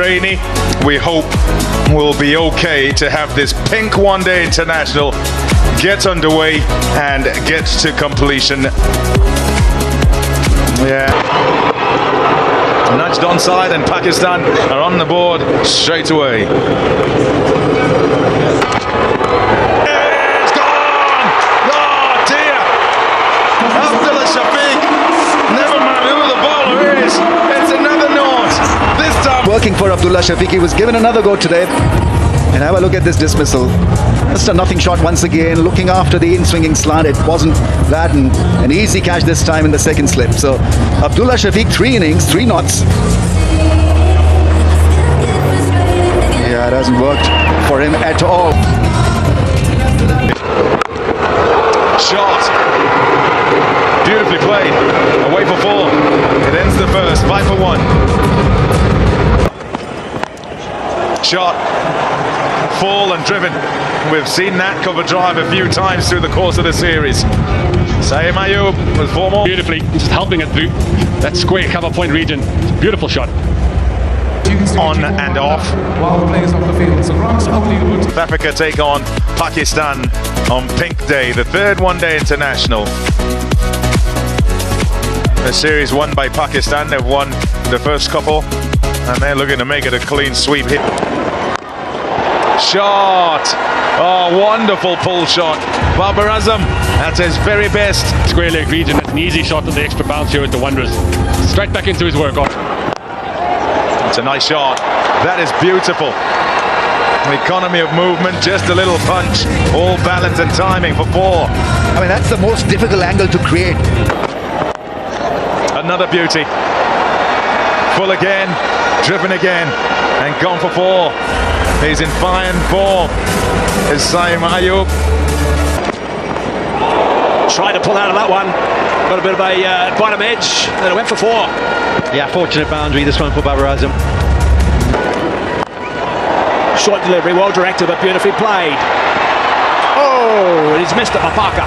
rainy. We hope we'll be okay to have this pink one-day international get underway and get to completion. Yeah. Nudged onside, and Pakistan are on the board straight away. It's gone! Oh dear! Abdullah Shafiq, never mind who the bowler is, it's another naught. This time working for Abdullah Shafiq. He was given another go today. And have a look at this dismissal. Just a nothing shot once again, looking after the in-swinging slant. It wasn't that, and an easy catch this time in the second slip. So Abdullah Shafiq, 3 innings, 3 knots. Yeah, it hasn't worked for him at all. Shot. Beautifully played. Away for 4. It ends the first. 5 for 1. Shot. Full and driven. We've seen that cover drive a few times through the course of the series. Saeem Ayub with 4 more. Beautifully, just helping it through that square cover point region. Beautiful shot. On and off. While the players off the field, so South Africa take on Pakistan on Pink Day, the 3rd one-day international. The series won by Pakistan. They've won the first couple, and they're looking to make it a clean sweep hit. Shot! Oh, wonderful pull shot. Babar Azam at his very best. Square leg region, that's an easy shot with the extra bounce here with the Wanderers. Straight back into his work off. It's a nice shot. That is beautiful. Economy of movement, just a little punch. All balance and timing for 4. I mean, that's the most difficult angle to create. Another beauty. Full again, driven again, and gone for 4. He's in fine form. Is Saeem Ayub. Tried to pull out of that one. Got a bit of a bottom edge. Then it went for 4. Yeah, fortunate boundary, this one for Babar Azam. Short delivery, well directed, but beautifully played. Oh, he's missed it, Mapaka.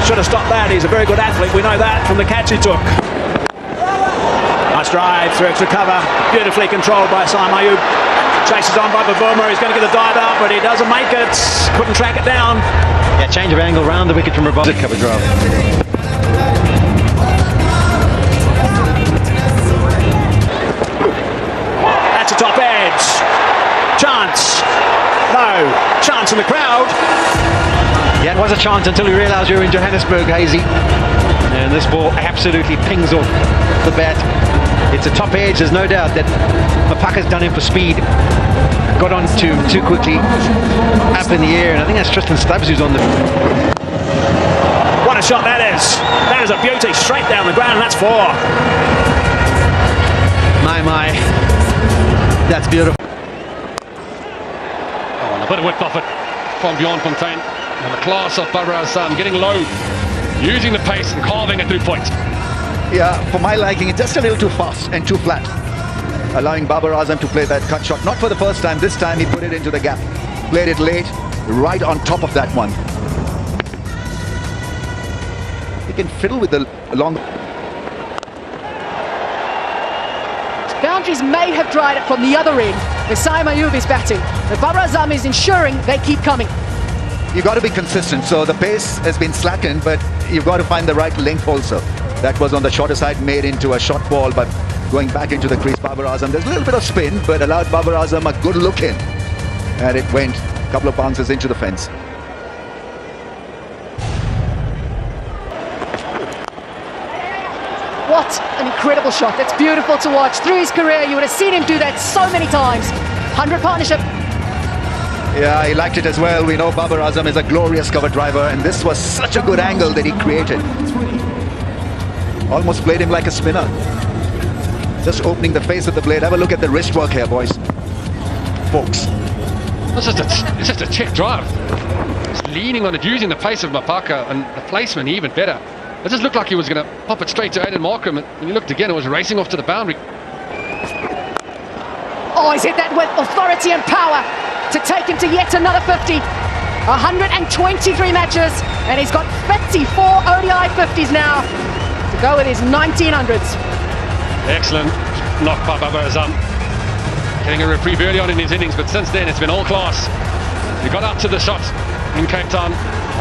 Should have stopped that. He's a very good athlete. We know that from the catch he took. Nice drive through extra cover. Beautifully controlled by Saeem Ayub. Chases on by Bavuma. He's going to get a dive out, but he doesn't make it. Couldn't track it down. Yeah, change of angle round the wicket from Rabah. Cover drive. That's a top edge. Chance. No. Chance in the crowd. Yeah, it was a chance until we realised we were in Johannesburg, Hazy. And this ball absolutely pings off the bat. It's a top edge, there's no doubt that Mapaka's done him for speed. Got on to him too quickly, up in the air, and I think that's Tristan Stubbs who's on the... What a shot that is. That is a beauty, straight down the ground, and that's 4. My. That's beautiful. Oh, and a bit of width off it from Bjorn Fontaine. And the class of Babar Azam getting low, using the pace and carving it through points. Yeah, for my liking, it's just a little too fast and too flat. Allowing Babar Azam to play that cut shot. Not for the first time. This time he put it into the gap. Played it late, right on top of that one. He can fiddle with the long... Boundaries may have dried up from the other end, where Saeem Ayub is batting. But Babar Azam is ensuring they keep coming. You've got to be consistent. So the pace has been slackened, but you've got to find the right length also. That was on the shorter side, made into a short ball, but going back into the crease, Babar Azam. There's a little bit of spin, but allowed Babar Azam a good look in. And it went a couple of bounces into the fence. What an incredible shot. That's beautiful to watch. Through his career, you would have seen him do that so many times. 100 partnership. Yeah, he liked it as well. We know Babar Azam is a glorious cover driver, and this was such a good angle that he created. Almost played him like a spinner. Just opening the face of the blade. Have a look at the wrist work here, boys. Folks. It's just a check drive. Just leaning on it, using the pace of Mapaka, and the placement even better. It just looked like he was going to pop it straight to Aiden Markham, and when you looked again, it was racing off to the boundary. Oh, he's hit that with authority and power to take him to yet another 50. 123 matches, and he's got 54 ODI 50s now to go with his 1900s. Excellent knock by Babar Azam. Getting a reprieve early on in his innings, but since then it's been all class. He got up to the shot in Cape Town.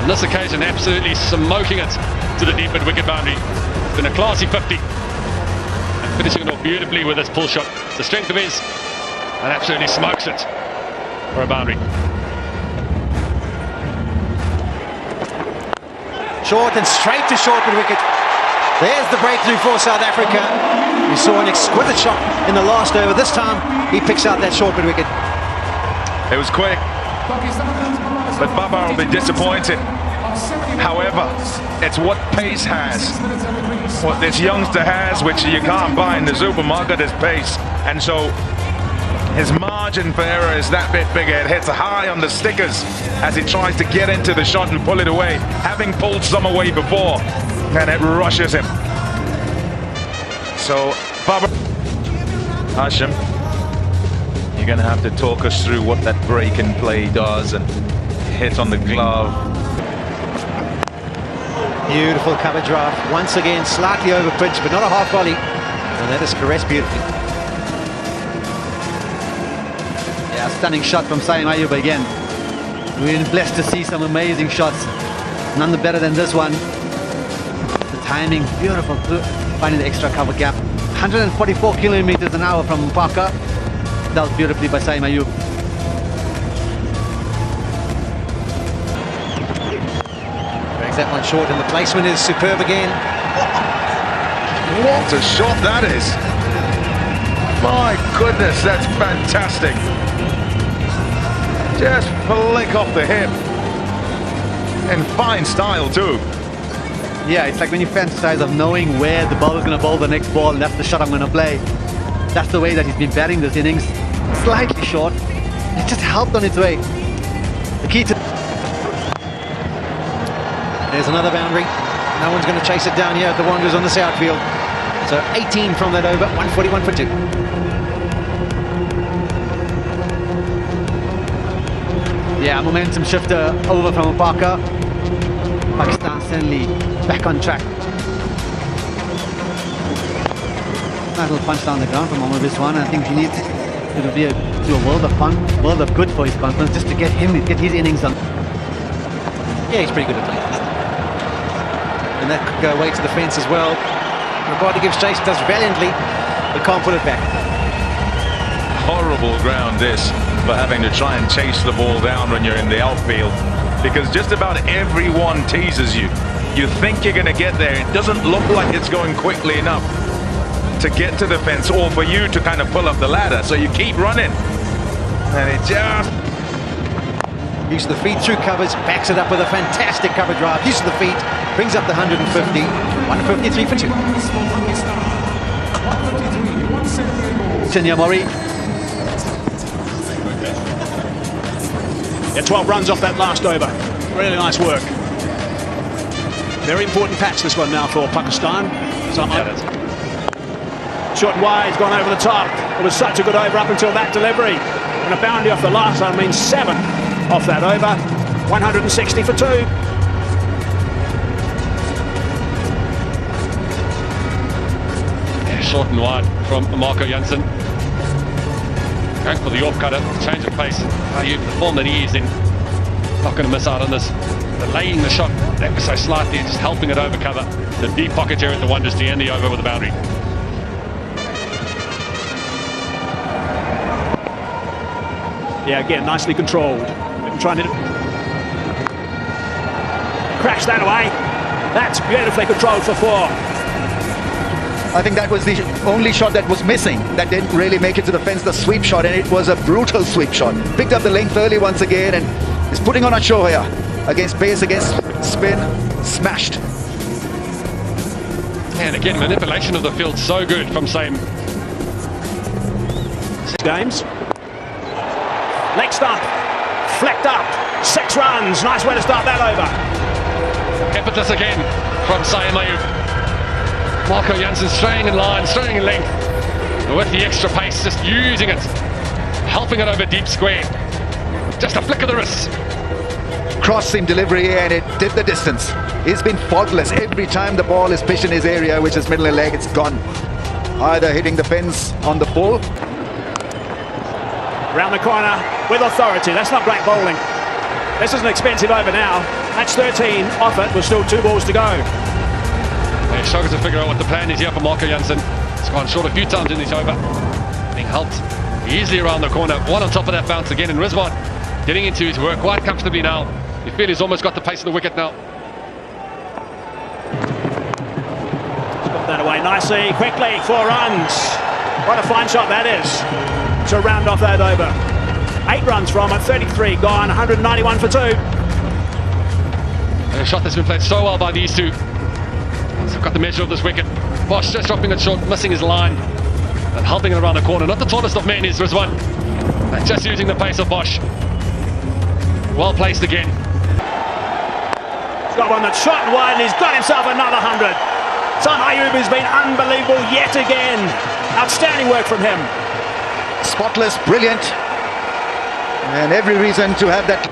On this occasion, absolutely smoking it to the deep mid-wicket boundary. It's been a classy 50. And finishing it off beautifully with this pull shot. It's the strength of his, and absolutely smokes it for a boundary. Short and straight to short mid-wicket. There's the breakthrough for South Africa. We saw an exquisite shot in the last over. This time, he picks out that short mid-wicket. It was quick, but Baba will be disappointed. However, it's what pace has. What this youngster has, which you can't buy in the supermarket, is pace. And so his margin for error is that bit bigger. It hits high on the stickers as he tries to get into the shot and pull it away, having pulled some away before, and it rushes him. So, Baba, Hashim, you're going to have to talk us through what that break in play does and hit on the glove. Beautiful cover drive. Once again, slightly over pitch, but not a half volley. And that is caressed beautifully. Yeah, stunning shot from Saim Ayub again. We've been blessed to see some amazing shots. None better than this one. The timing, beautiful. Finding the extra cover gap. 144 kilometers an hour from Mpaka. Dealt beautifully by Saim Ayub. Brings that one short, and the placement is superb again. What a shot that is! My goodness, that's fantastic. Just flick off the hip. In fine style too. Yeah, it's like when you fantasize of knowing where the bowler's going to bowl the next ball, and that's the shot I'm going to play. That's the way that he's been batting this innings. Slightly short. It just helped on its way. The key to... There's another boundary. No one's going to chase it down here at the Wanderers on this outfield. So 18 from that over, 141 for 2. Yeah, momentum shifter over from Mpaka. Pakistan suddenly back on track. Nice little punch down the ground from Omar Biswan. I think he needs to be a world of fun, world of good for his confidence, just to get his innings done. Yeah, he's pretty good at playing. And that could go away to the fence as well. Rabada gives chase, does valiantly, but can't put it back. Horrible ground this for having to try and chase the ball down when you're in the outfield, because just about everyone teases you. You think you're going to get there. It doesn't look like it's going quickly enough to get to the fence or for you to kind of pull up the ladder, so you keep running, and it just... Use of the feet through covers, backs it up with a fantastic cover drive. Use of the feet, brings up the 150, 153 for 2. Chinya Mori. Yeah, 12 runs off that last over. Really nice work. Very important patch this one now for Pakistan. Shot wide, gone over the top. It was such a good over up until that delivery. And a boundary off the last, I mean 7 off that over. 160 for 2. Short and wide from Marco Jansen. Going for the off cutter, change of pace. The form that he is in, not going to miss out on this. Delaying the shot ever so slightly, just helping it overcover the deep pocket here at the Wanderers to end the over with a boundary. Yeah, again, nicely controlled. Trying to crash that away. That's beautifully controlled for 4. I think that was the only shot that was missing. That didn't really make it to the fence, the sweep shot, and it was a brutal sweep shot. Picked up the length early once again and is putting on a show here. Against pace, against spin, smashed. And again, manipulation of the field so good from Saim. Games. Leg stump. Flecked up. 6 runs. Nice way to start that over. Effortless again from Saim Ayub. Marco Jansen straying in line, straying in length. And with the extra pace, just using it. Helping it over deep square. Just a flick of the wrist. Cross seam delivery, and it did the distance. He's been faultless every time the ball is pitched in his area, which is middle of leg. It's gone. Either hitting the fence on the pull. Round the corner with authority. That's not great bowling. This is an expensive over now. Match 13 off it with still 2 balls to go. They're struggling to figure out what the plan is here for Marco Jansen. He's gone short a few times in this over. Being helped easily around the corner. One on top of that bounce again. And Rizwan getting into his work quite comfortably now. You feel he's almost got the pace of the wicket now. He's got that away nicely, quickly, 4 runs. What a fine shot that is to round off that over. 8 runs from it, 33 gone, 191 for 2. And a shot that's been played so well by these two. They've got the measure of this wicket. Bosch just dropping it short, missing his line, and helping it around the corner. Not the tallest of men is Rizwan. And just using the pace of Bosch. Well placed again. He's got one that's shot wide and he's got himself another 100. Son Ayub has been unbelievable yet again. Outstanding work from him. Spotless, brilliant. And every reason to have that.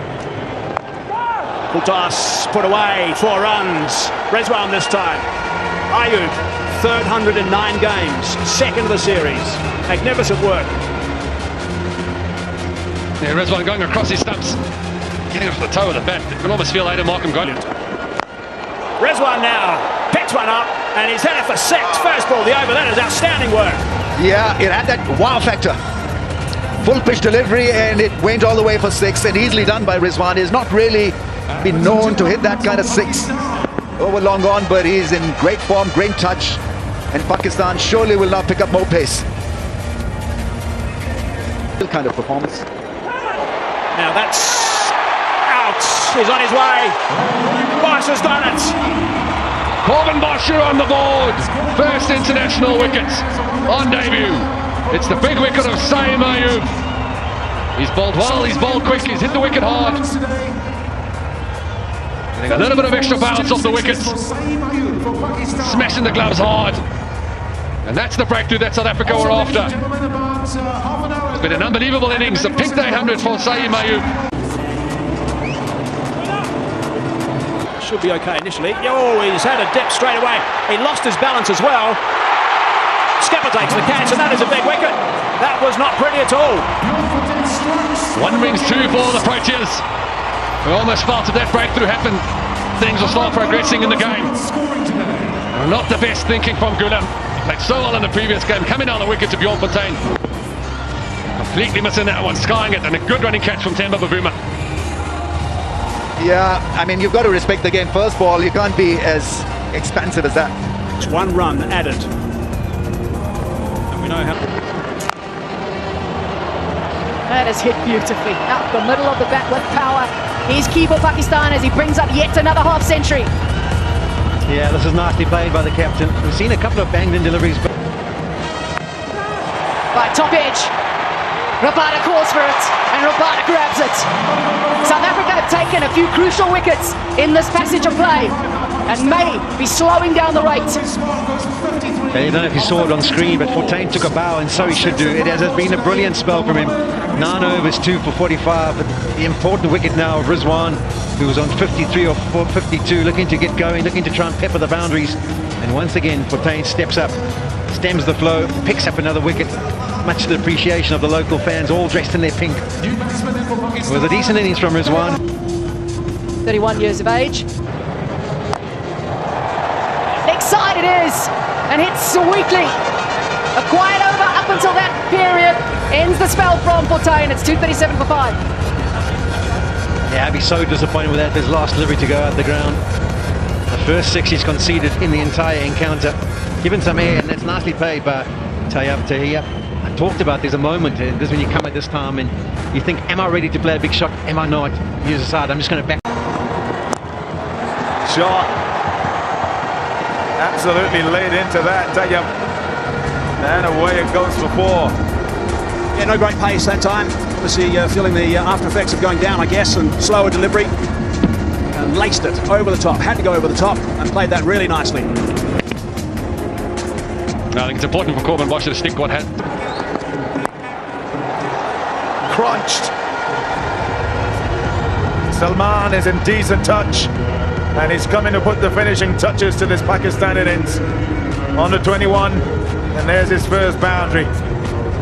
Full toss, put away, 4 runs. Rizwan this time. Ayub, 3rd 100 in 9 games, 2nd of the series. Magnificent work. Yeah, Rizwan going across his stumps, getting off the toe of the bat. You can almost feel Aidan Markham going. Rizwan now picks one up and he's headed for 6. First ball, the over. That is outstanding work. Yeah, it had that wow factor. Full pitch delivery and it went all the way for 6 and easily done by Rizwan. He's not really been known to hit that kind of 6 over long on, but he's in great form, great touch, and Pakistan surely will now pick up more pace. Still kind of performance. Now that's out. He's on his way. Bosch has done it. Corbin Bosch on the board. First international wicket on debut. It's the big wicket of Saeem Ayub. He's bowled well, he's bowled quick, he's hit the wicket hard. Getting a little bit of extra bounce off the wickets. Smashing the gloves hard. And that's the breakthrough that South Africa were after. It's been an unbelievable innings. A pink day 100 for Saeem Ayub. Should be okay initially. Oh, he's had a dip straight away. He lost his balance as well. Skipper takes the catch, and that is a big wicket. That was not pretty at all. 1 rings 2 for the Proteas. We almost felt if that breakthrough happened, things will start progressing in the game. Not the best thinking from Gulam. Played so well in the previous game, coming down the wicket to Bjorn Fontaine. Completely missing that one, skying it, and a good running catch from Temba Bavuma. Yeah, I mean, you've got to respect the game. First ball, you can't be as expansive as that. It's 1 run added. And we know how... That is hit beautifully. Out the middle of the bat with power. Here's key for Pakistan as he brings up yet another half century. Yeah, this is nicely played by the captain. We've seen a couple of banged-in deliveries. But By top edge. Rabada calls for it, and Rabada grabs it. South Africa have taken a few crucial wickets in this passage of play, and may be slowing down the rate. I don't know if you saw it on screen, but Fontaine took a bow, and so he should do. It has been a brilliant spell from him. 9 overs, 2 for 45, but the important wicket now of Rizwan, who was on 53 or 52, looking to get going, looking to try and pepper the boundaries. And once again, Fontaine steps up, stems the flow, picks up another wicket, much to the appreciation of the local fans, all dressed in their pink. It was a decent innings from Rizwan. 31 years of age. Next side it is, and hits sweetly. A quiet over up until that period. Ends the spell from Fontaine. It's 2:37 for 5. Yeah, I'd be so disappointed with that. His last delivery to go out the ground. The first 6 he's conceded in the entire encounter. Given some air, and that's nicely played by Tayyab Tahir. I talked about there's a moment, because when you come at this time and you think, am I ready to play a big shot? Am I not? You decide, I'm just going to back. Shot. Absolutely laid into that, Tayyab. And away it goes for 4. Yeah, no great pace that time. Obviously feeling the after effects of going down, I guess, and slower delivery. And laced it over the top. Had to go over the top and played that really nicely. I think it's important for Corbin Bosch to stick what had. Crunched. Salman is in decent touch, and he's coming to put the finishing touches to this Pakistan innings. On the 21, and there's his first boundary.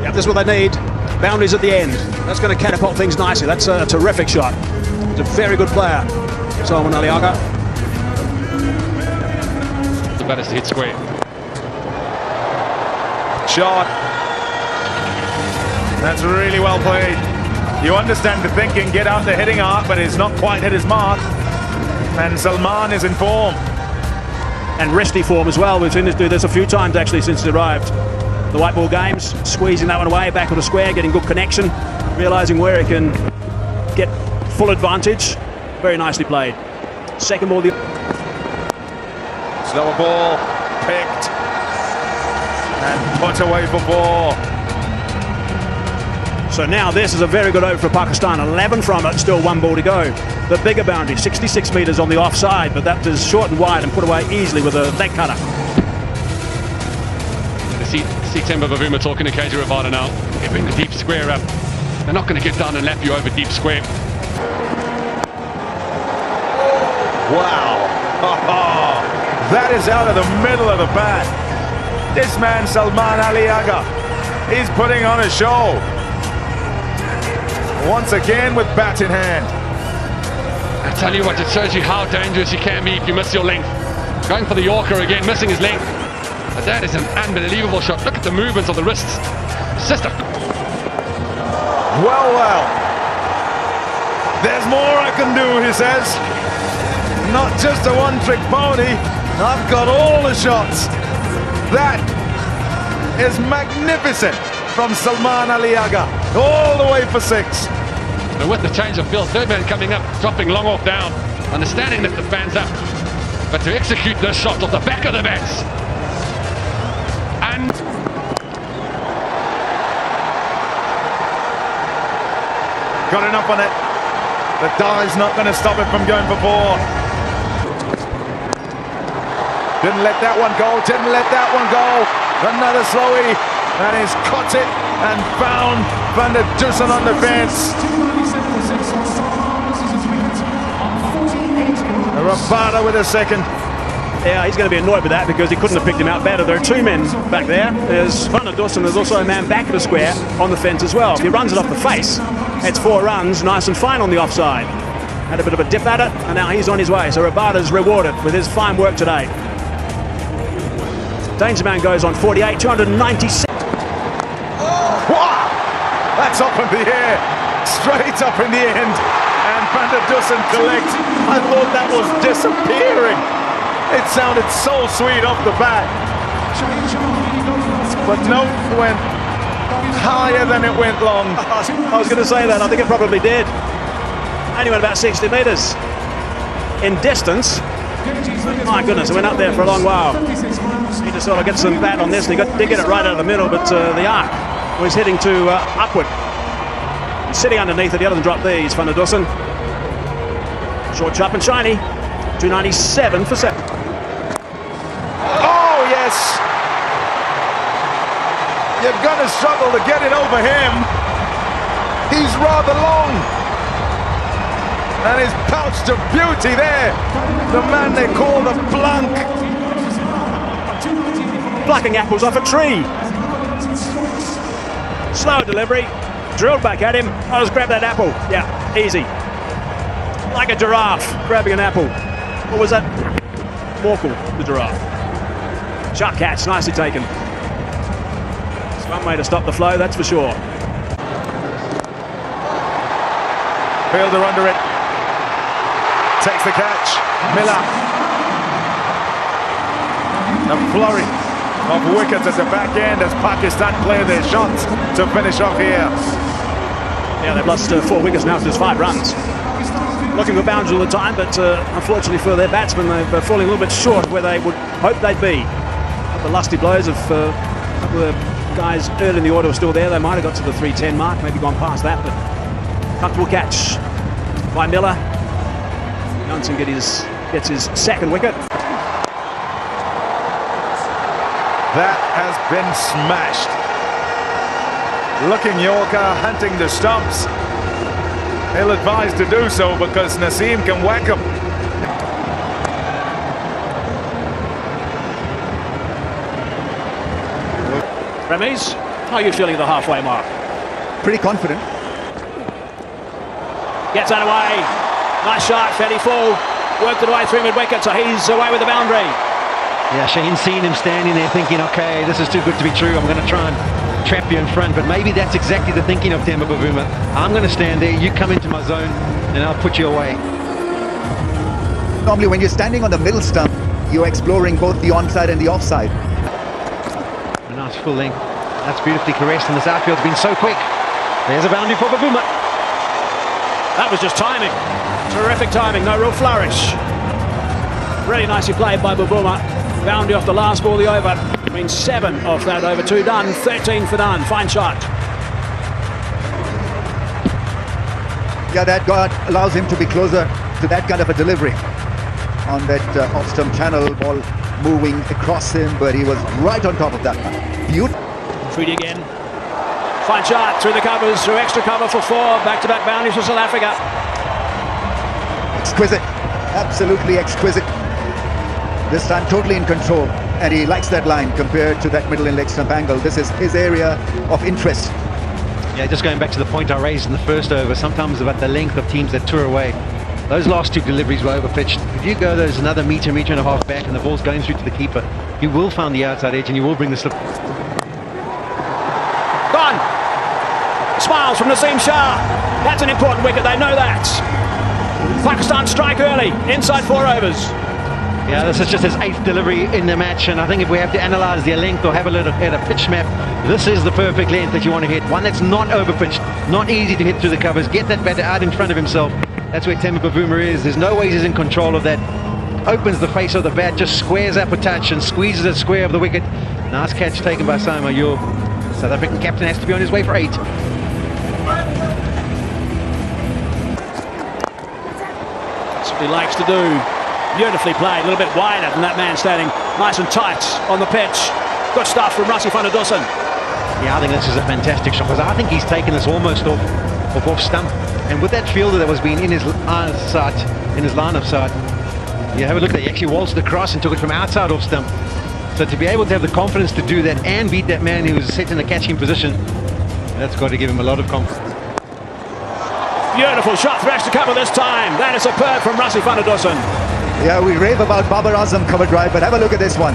Yep, this is what they need. Boundaries at the end. That's going to catapult things nicely. That's a terrific shot. He's a very good player, Salman Aliaga. The batters to hit square. Shot. That's really well played. You understand the thinking, get out the hitting arc, but he's not quite hit his mark. And Salman is in form. And resty form as well. We've seen this do this a few times actually since he arrived. The white ball games, squeezing that one away, back of the square, getting good connection, realising where he can get full advantage. Very nicely played. Second ball. Slower ball, picked. And put away for four. So now this is a very good over for Pakistan. 11 from it, still one ball to go. The bigger boundary, 66 metres on the offside, but that is short and wide and put away easily with a leg cutter. See Temba Bavuma talking to KJ Rabada now. They bring the deep square up. They're not going to get down and lap you over deep square. Wow. That is out of the middle of the bat. This man, Salman Aliaga, he's putting on a show. Once again with bat in hand. I tell you what, it shows you how dangerous you can be if you miss your length. Going for the Yorker again, missing his length. But that is an unbelievable shot. Look at the movements of the wrists. Sister. Well. There's more I can do, he says. Not just a one-trick pony. I've got all the shots. That is magnificent from Salman Aliaga. All the way for six. And with the change of field, third man coming up, dropping long off down, understanding that the fan's up. But to execute this shot off the back of the bats. And got enough on it. The die's not going to stop it from going for four. Didn't let that one go. Didn't let that one go. Another slowie. And he's caught it and found Van der Dussen on the fence. Rabada with a second. Yeah, he's going to be annoyed with that because he couldn't have picked him out better. There are two men back there. There's Van der Dussen. There's also a man back of the square on the fence as well. If he runs it off the face, it's 4 runs, nice and fine on the offside. Had a bit of a dip at it, and now he's on his way. So Rabada's rewarded with his fine work today. Danger Man goes on 48, 296. Wow! That's up in the air, straight up in the end, and Van der Dussen collects. I thought that was disappearing. It sounded so sweet off the bat, but no, it went higher than it went long. I was going to say that. I think it probably did. Only went about 60 metres in distance. My goodness, it went up there for a long while. He just sort of get some bat on this. They did get it right out of the middle, but the arc was heading to upward. He's sitting underneath it. He doesn't drop these. Van der Dussen. Short, sharp and shiny. 297 for 7. Oh, yes. You're going to struggle to get it over him. He's rather long. And his pouch to beauty there. The man they call the Blanc. Plucking apples off a tree. Slow delivery. Drilled back at him. I'll just grab that apple. Yeah, easy. Like a giraffe grabbing an apple. What was that? Morkel, the giraffe. Sharp catch, nicely taken. It's one way to stop the flow, that's for sure. Fielder under it. Takes the catch. Miller. A flurry of wickets at the back end as Pakistan play their shots to finish off here. Yeah, they've lost 4 wickets now to just 5 runs. Looking for boundaries all the time, but unfortunately for their batsmen, they're falling a little bit short where they would hope they'd be. But the lusty blows of a couple of guys early in the order were still there. They might have got to the 310 mark, maybe gone past that, but comfortable catch by Miller. Johnson gets his second wicket. That has been smashed. Looking Yorker hunting the stumps. He'll advise to do so because Naseem can whack him. Remis, how are you feeling at the halfway mark? pretty confident. Gets that away. Nice shot, fairly full. Worked it away through mid-wicket, so he's away with the boundary. Yeah, Shaheen's seen him standing there thinking, okay, this is too good to be true. I'm going to try and trap you in front. But maybe that's exactly the thinking of Temba Bavuma. I'm going to stand there, you come into my zone, and I'll put you away. Normally when you're standing on the middle stump, you're exploring both the onside and the offside. A nice full length. That's beautifully caressed, and this outfield's been so quick. There's a boundary for Bavuma. That was just timing. Terrific timing, no real flourish. Really nicely played by Bavuma. Boundary off the last ball of the over. I mean, 7 off that over, 2 done, 13 for none. Fine shot. Yeah, that guard allows him to be closer to that kind of a delivery. On that off-stump channel, ball moving across him, but he was right on top of that. Beautiful. Treaty again. Fine shot through the covers, through extra cover for 4. Back-to-back boundaries for South Africa. Exquisite. Absolutely exquisite. This time totally in control. And he likes that line compared to that middle and leg stump angle. This is his area of interest. Yeah, just going back to the point I raised in the first over, sometimes about the length of teams that tour away. Those last 2 deliveries were overpitched. If you go there's another metre and a half back and the ball's going through to the keeper, you will find the outside edge and you will bring the slip. Gone! Smiles from Naseem Shah. That's an important wicket, they know that. Pakistan strike early, inside 4 overs. Yeah, this is just his 8th delivery in the match, and I think if we have to analyse their length or have a look at a pitch map, this is the perfect length that you want to hit. One that's not overpitched, not easy to hit through the covers, get that batter out in front of himself. That's where Temba Bavuma is. There's no ways he's in control of that. Opens the face of the bat, just squares up a touch and squeezes it square of the wicket. Nice catch taken by Saima Ayub. South African captain has to be on his way for 8. That's what he likes to do. Beautifully played, a little bit wider than that man standing nice and tight on the pitch. Good stuff from Rassie van der Dussen. Yeah, I think this is a fantastic shot because I think he's taken this almost off stump. And with that fielder that was being in his line of sight, you have a look at that. He actually waltzed across and took it from outside off stump. So to be able to have the confidence to do that and beat that man who was set in a catching position, that's got to give him a lot of confidence. Beautiful shot through extra cover this time. That is superb from Rassie van der Dussen. Yeah, we rave about Babar Azam cover drive, but have a look at this one.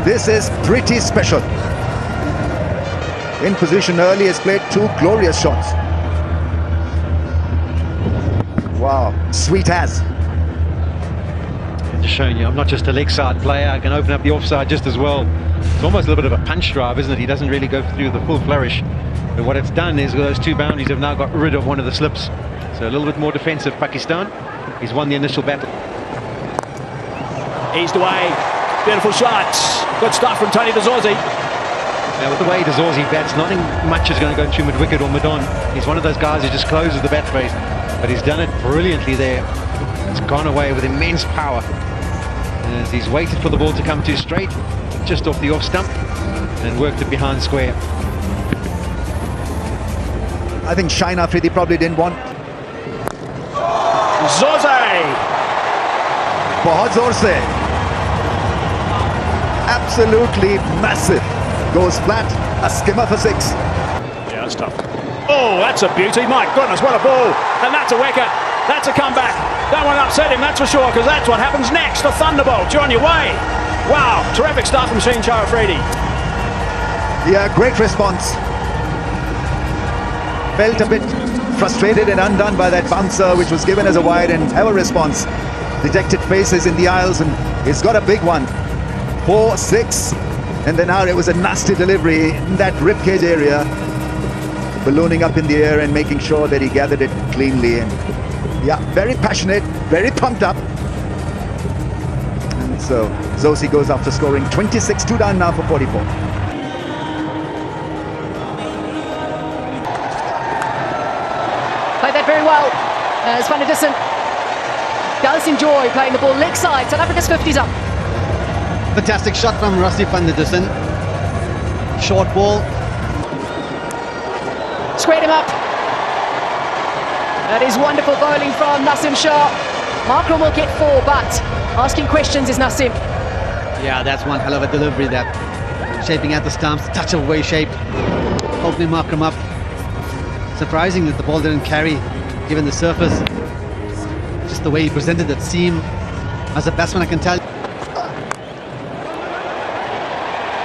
This is pretty special. In position early, has played 2 glorious shots. Wow, sweet as. Just showing you, I'm not just a leg side player, I can open up the offside just as well. It's almost a little bit of a punch drive, isn't it? He doesn't really go through the full flourish. But what it's done is those 2 boundaries have now got rid of one of the slips. So a little bit more defensive Pakistan. He's won the initial battle. Eased away. Beautiful shots. Good stuff from Tony Dazorzi. Now with the way Dazorzi bats, nothing much is going to go through mid-wicket or mid-on. He's one of those guys who just closes the bat face. But he's done it brilliantly there. It's gone away with immense power. As he's waited for the ball to come too straight, just off the off stump, and worked it behind square. I think Shaheen Afridi probably didn't want. Zorze! Bahut zor se. Absolutely massive. Goes flat, a skimmer for 6. Yeah, that's tough. Oh, that's a beauty. My goodness, what a ball. And that's a wicket. That's a comeback. That one upset him, that's for sure, because that's what happens next. A thunderbolt. You're on your way. Wow, terrific stuff from Shaheen Afridi. Yeah, great response. Felt a bit frustrated and undone by that bouncer, which was given as a wide, and have a response. Detected faces in the aisles, and he's got a big one. 4, 6. And then now it was a nasty delivery in that ribcage area, ballooning up in the air and making sure that he gathered it cleanly. And yeah, very passionate, very pumped up. And so Zosi goes after scoring 26, 2 down now for 44. Played that very well as Van der Dussen does enjoy playing the ball leg side. South Africa's 50's up. Fantastic shot from Rassie van der Dussen. Short ball. Squared him up. That is wonderful bowling from Naseem Shah. Markram will get 4, but asking questions is Naseem. Yeah, that's one hell of a delivery, that shaping at the stumps, touch of way shape, opening Markram up. surprising that the ball didn't carry, given the surface. Just the way he presented that seam. As a batsman, I can tell.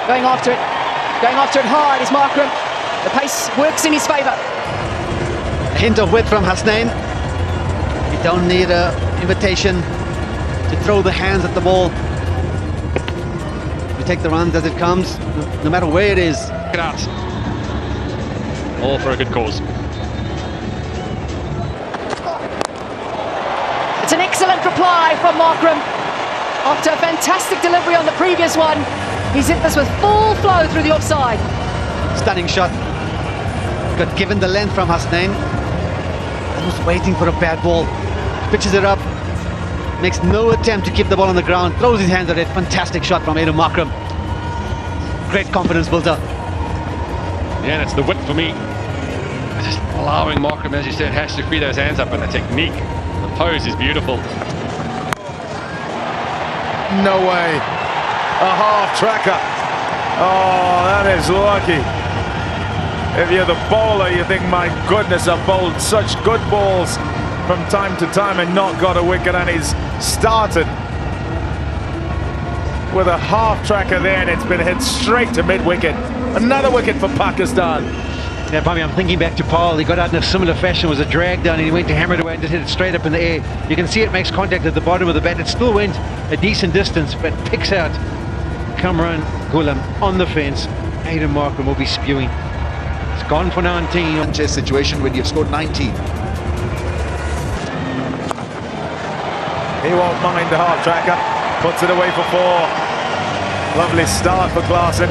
Going after it hard is Markram. The pace works in his favour. A hint of width from Hasnain. You don't need an invitation to throw the hands at the ball. You take the runs as it comes, no matter where it is. Get out. All for a good cause. It's an excellent reply from Markram. After a fantastic delivery on the previous one, he's hit this with full flow through the offside. Stunning shot. Got given the length from Hasnain. Almost waiting for a bad ball. Pitches it up. Makes no attempt to keep the ball on the ground. Throws his hands at it. Fantastic shot from Aidan Markram. Great confidence built up. Yeah, that's the width for me. Just allowing Markram, as you said, has to free those hands up, and the technique, the pose is beautiful. No way. A half tracker. Oh, that is lucky. If you're the bowler, you think, my goodness, I've bowled such good balls from time to time and not got a wicket, and he's started with a half tracker there, and it's been hit straight to mid-wicket. Another wicket for Pakistan. Yeah, Bobby, I'm thinking back to Paul. He got out in a similar fashion, was a drag down, and he went to hammer it away and just hit it straight up in the air. You can see it makes contact at the bottom of the bat. It still went a decent distance, but picks out Kamran Ghulam on the fence. Aidan Markram will be spewing. It's gone for 19. Chase situation when you've scored 19. He won't mind the half tracker. Puts it away for 4. Lovely start for Klaasen.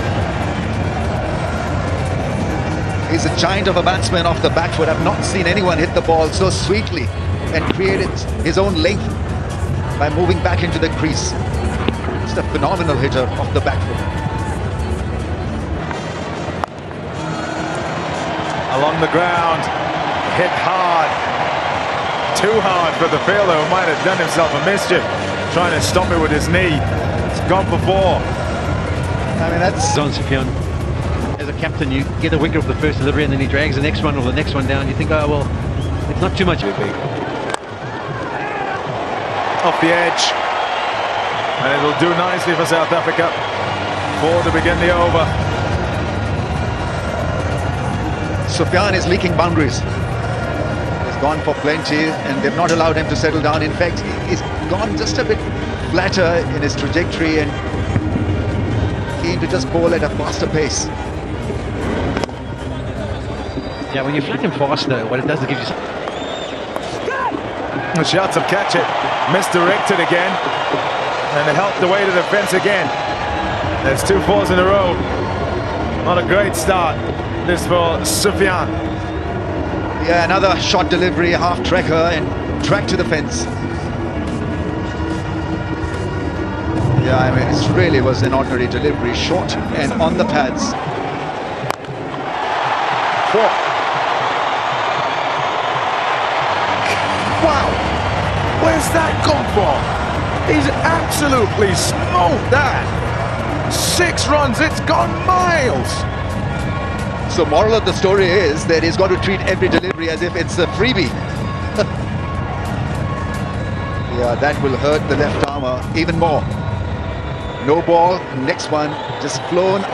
He's a giant of a batsman off the back foot. I've not seen anyone hit the ball so sweetly and created his own length by moving back into the crease. Just a phenomenal hitter off the back foot. Along the ground, hit hard. Too hard for the fielder, who might have done himself a mischief trying to stop it with his knee. It's gone for 4. I mean, that's On Sufyan. As a captain, you get a wicket of the first delivery and then he drags the next one or the next one down. You think, oh, well, it's not too much of a big. Off the edge. And it'll do nicely for South Africa. 4 to begin the over. Sufyan is leaking boundaries. He's gone for plenty and they've not allowed him to settle down. In fact, he's gone just a bit flatter in his trajectory and keen to just bowl at a faster pace. Yeah, when you flat him faster, what it does, it gives you... The shots have catch it. Misdirected again. And it helped the way to the fence again. There's 2 4s in a row. Not a great start. This for Sufyan. Yeah, another short delivery, half tracker and track to the fence. Yeah, I mean, it really was an ordinary delivery, short and on the pads. 4. Wow! Where's that gone for? He's absolutely smoked that! 6 runs, it's gone miles! So moral of the story is that he's got to treat every delivery as if it's a freebie. Yeah, that will hurt the left armour even more. No ball, next one, just flown.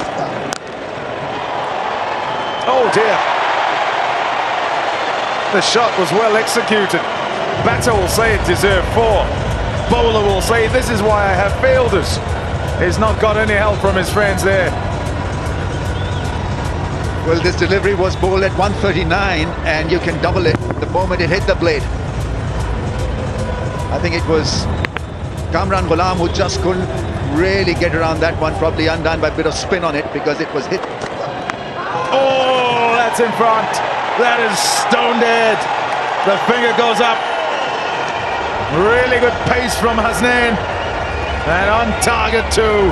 Oh dear! The shot was well executed. Batter will say it deserved 4. Bowler will say this is why I have fielders. He's not got any help from his friends there. Well, this delivery was bowled at 139 and you can double it the moment it hit the blade. I think it was Kamran Ghulam who just couldn't really get around that one, probably undone by a bit of spin on it because it was hit. Oh, that's in front. That is stone dead. The finger goes up. Really good pace from Hasnain. And on target too.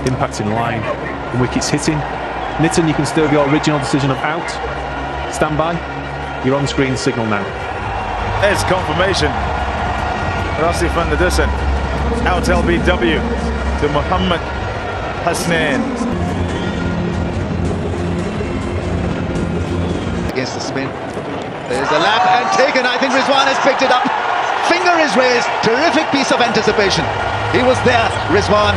Impact in line, and wickets hitting. Nitin, you can still have your original decision of out. Stand by. Your on-screen signal now. There's confirmation. Rassi van der Dussen. Out LBW to Mohammed Hasnain. against the spin. There's a lap and taken. I think Rizwan has picked it up. Finger is raised. Terrific piece of anticipation. He was there, Rizwan.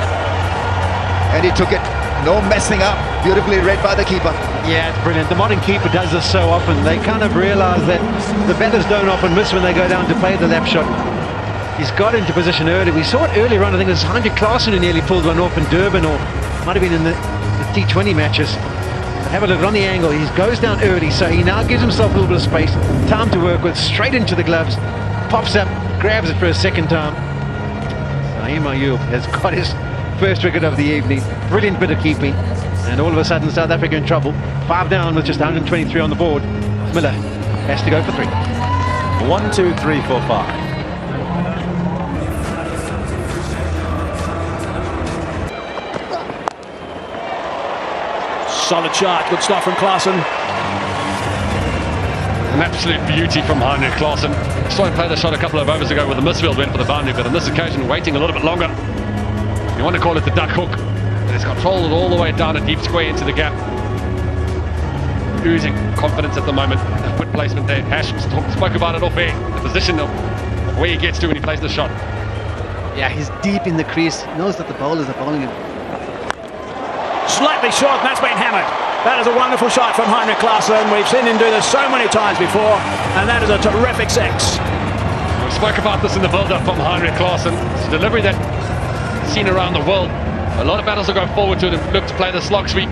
And he took it. No messing up. Beautifully read by the keeper. Yeah, it's brilliant. The modern keeper does this so often. They kind of realize that the batters don't often miss when they go down to play the lap shot. He's got into position early. We saw it earlier on. I think it was Heinrich Klaasen who nearly pulled one off in Durban, or might have been in the T20 matches. But have a look on the angle. He goes down early, so he now gives himself a little bit of space, time to work with, straight into the gloves, pops up, grabs it for a second time. Naeem Ayub has got his first wicket of the evening. Brilliant bit of keeping. And all of a sudden, South Africa in trouble. 5 down with just 123 on the board. Miller has to go for 3. 1, 2, 3, 4, 5. Solid shot, good stuff from Klaasen. An absolute beauty from Heinrich Klaasen. Saw him play the shot a couple of overs ago with the misfield went for the boundary, but on this occasion waiting a little bit longer. You want to call it the duck hook, but he's controlled it all the way down a deep square into the gap. Oozing confidence at the moment. A good placement there. Ash spoke about it off air, the position of where he gets to when he plays the shot. Yeah, he's deep in the crease. He knows that the bowlers are bowling him. Slightly short, and that's been hammered. That is a wonderful shot from Heinrich Klaasen. We've seen him do this so many times before, and that is a terrific 6. We spoke about this in the build-up from Heinrich Klaasen. It's a delivery that seen around the world. A lot of battles will go forward to it and look to play the slog sweep.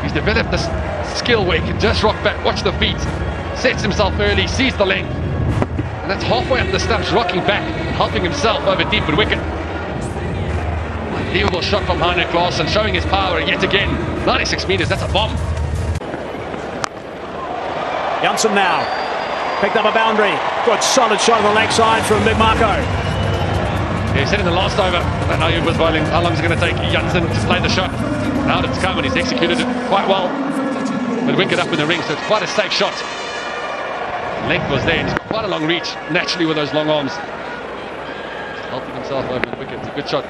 He's developed this skill where he can just rock back, watch the feet, sets himself early, sees the length, and that's halfway up the stumps, rocking back, helping himself over deep and wicket. Unbelievable shot from Heinrich Klaasen, showing his power yet again. 96 metres, that's a bomb. Janssen now picked up a boundary. Good solid shot on the leg side from Big Marco. Yeah, he said in the last over that Ayub was bowling, how long is it going to take Janssen to play the shot? Now it's come and he's executed it quite well. With wicket up in the ring, so it's quite a safe shot. Length was there, he's got quite a long reach, naturally with those long arms. Just helping himself over the wicket, it's a good shot.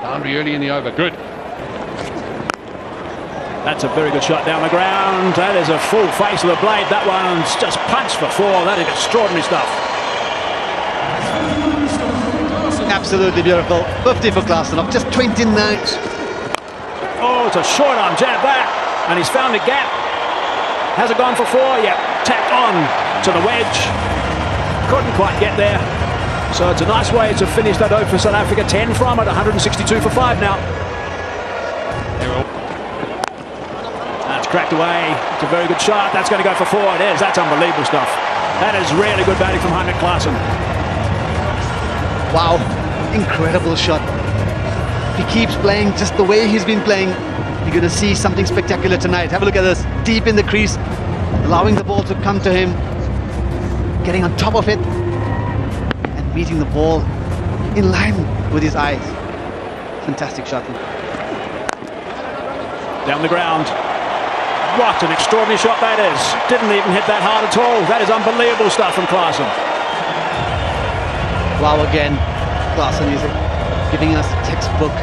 Boundary early in the over, good. That's a very good shot down the ground. That is a full face of the blade. That one's just punched for 4. That is extraordinary stuff. Absolutely beautiful. 50 for Klaasen, just 29. Oh, it's a short arm jab back, and he's found a gap. Has it gone for 4? Yeah, tapped on to the wedge. Couldn't quite get there. So it's a nice way to finish that over for South Africa. 10 from it, 162 for 5 now. That's cracked away. It's a very good shot. That's going to go for 4. It is. That's unbelievable stuff. That is really good batting from Heinrich Klaasen. Wow, incredible shot. If he keeps playing just the way he's been playing, you're going to see something spectacular tonight. Have a look at this. Deep in the crease, allowing the ball to come to him, getting on top of it, and meeting the ball in line with his eyes. Fantastic shot. Down the ground. What an extraordinary shot that is. Didn't even hit that hard at all. That is unbelievable stuff from Klaasen. Wow, again, Klaasen is giving us a textbook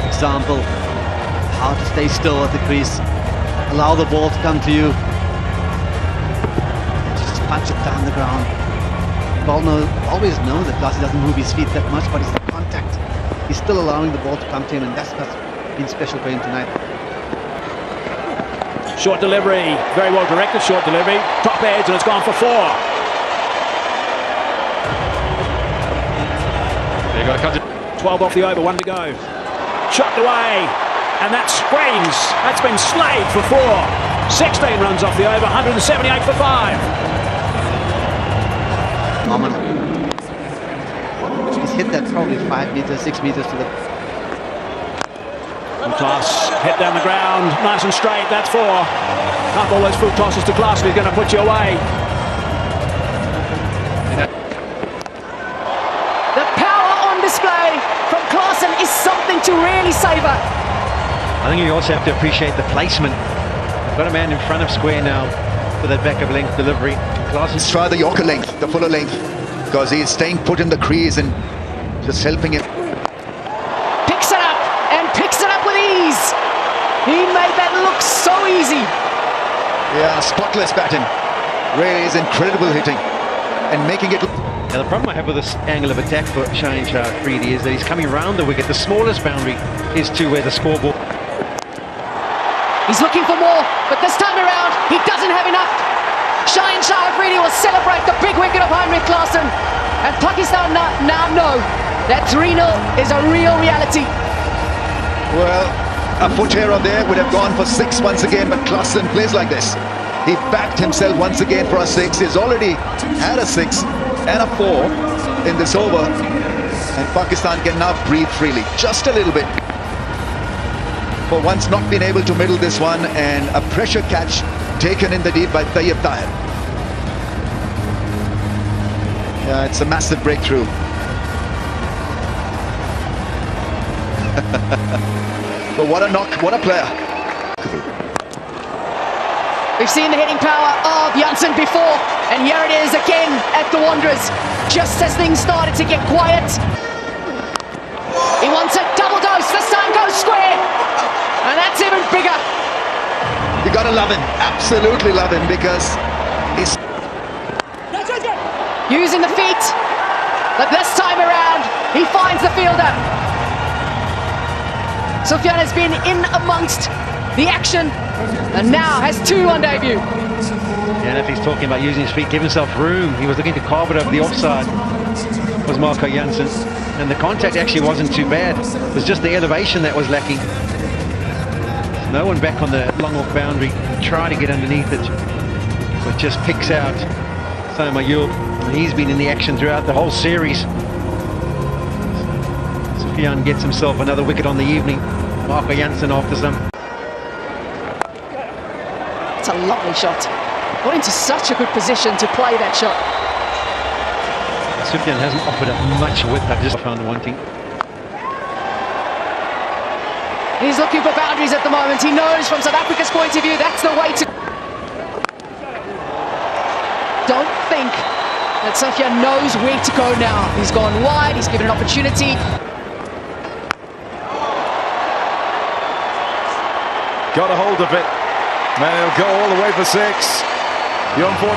example how to stay still at the crease, allow the ball to come to you, just punch it down the ground. We always know that Klaasen doesn't move his feet that much, but it's the contact. He's still allowing the ball to come to him, and that's what's been special for him tonight. Short delivery, very well directed short delivery. Top edge, and it's gone for 4. There you go, 12 off the over, 1 to go. Shot away, and that screens. That's been slayed for 4. 16 runs off the over, 178 for 5. He's hit that probably 5 meters, 6 meters to the... Toss, hit down the ground, nice and straight, that's 4. Up all those full tosses to Klaasen, he's going to put you away. The power on display from Klaasen is something to really savour. I think you also have to appreciate the placement. We've got a man in front of square now for that back of length delivery. Let's try the Yorker length, the fuller length, because he's staying put in the crease and just helping it. Picks it up and picks it up with ease. He made that look so easy. Yeah, spotless batting. Really is incredible hitting and making it. Now the problem I have with this angle of attack for Shane Afridi is that he's coming around the wicket. The smallest boundary is to where the scoreboard. He's looking for more, but this time around, he doesn't have enough. Shaheen Shah Afridi will celebrate the big wicket of Heinrich Klaasen. And Pakistan now know that 3-0 is a real reality. Well, a foot here or there would have gone for 6 once again, but Klaasen plays like this. He backed himself once again for a 6. He's already had a 6 and a 4 in this over. And Pakistan can now breathe freely, just a little bit. For once not been able to middle this one, and a pressure catch taken in the deep by Tayyib Tahir. Yeah, it's a massive breakthrough. But what a knock, what a player. We've seen the hitting power of Janssen before, and here it is again at the Wanderers, just as things started to get quiet. He wants a double dose, this time goes square, and that's even bigger. You gotta love him, absolutely love him, because he's using the feet, but this time around, he finds the fielder. Sufyan has been in amongst the action and now has 2 on debut. Yeah, and if he's talking about using his feet, give himself room. He was looking to carve it over the offside, was Marco Jansen. And the contact actually wasn't too bad. It was just the elevation that was lacking. No one back on the long off boundary. Try to get underneath it, but just picks out Mayul. He's been in the action throughout the whole series. Sufyan gets himself another wicket on the evening. Marco Jansen after some. It's a lovely shot. Got into such a good position to play that shot. Sufyan hasn't offered up much width. I just found wanting. He's looking for boundaries at the moment. He knows from South Africa's point of view that's the way to. Don't think that Sufyan knows where to go now. He's gone wide, he's given an opportunity. Got a hold of it. Man, he'll go all the way for 6. Beyond 14.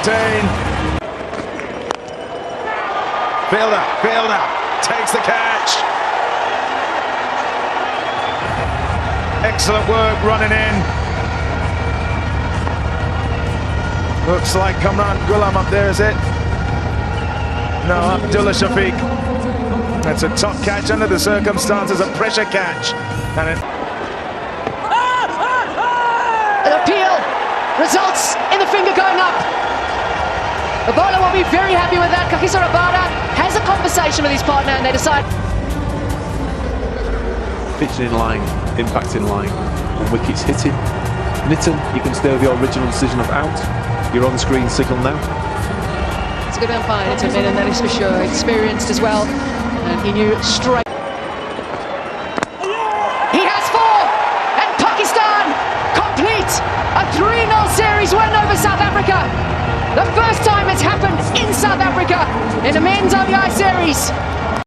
Fielder takes the catch. Excellent work running in. Looks like Kamran Ghulam up there, is it? No, Abdullah Shafiq. That's a top catch under the circumstances, a pressure catch. And it... An appeal results in the finger going up. The bowler will be very happy with that. Kagiso Rabada has a conversation with his partner and they decide. Pitching in line, impact in line, and wickets hitting. Nitin, you can stay with your original decision of out. Your on-screen signal now. It's a good umpire, Nitin Menon, that is for sure. Experienced as well, and he knew straight. He has 4, and Pakistan complete a 3-0 series win over South Africa. The first time it's happened in South Africa in a men's ODI series.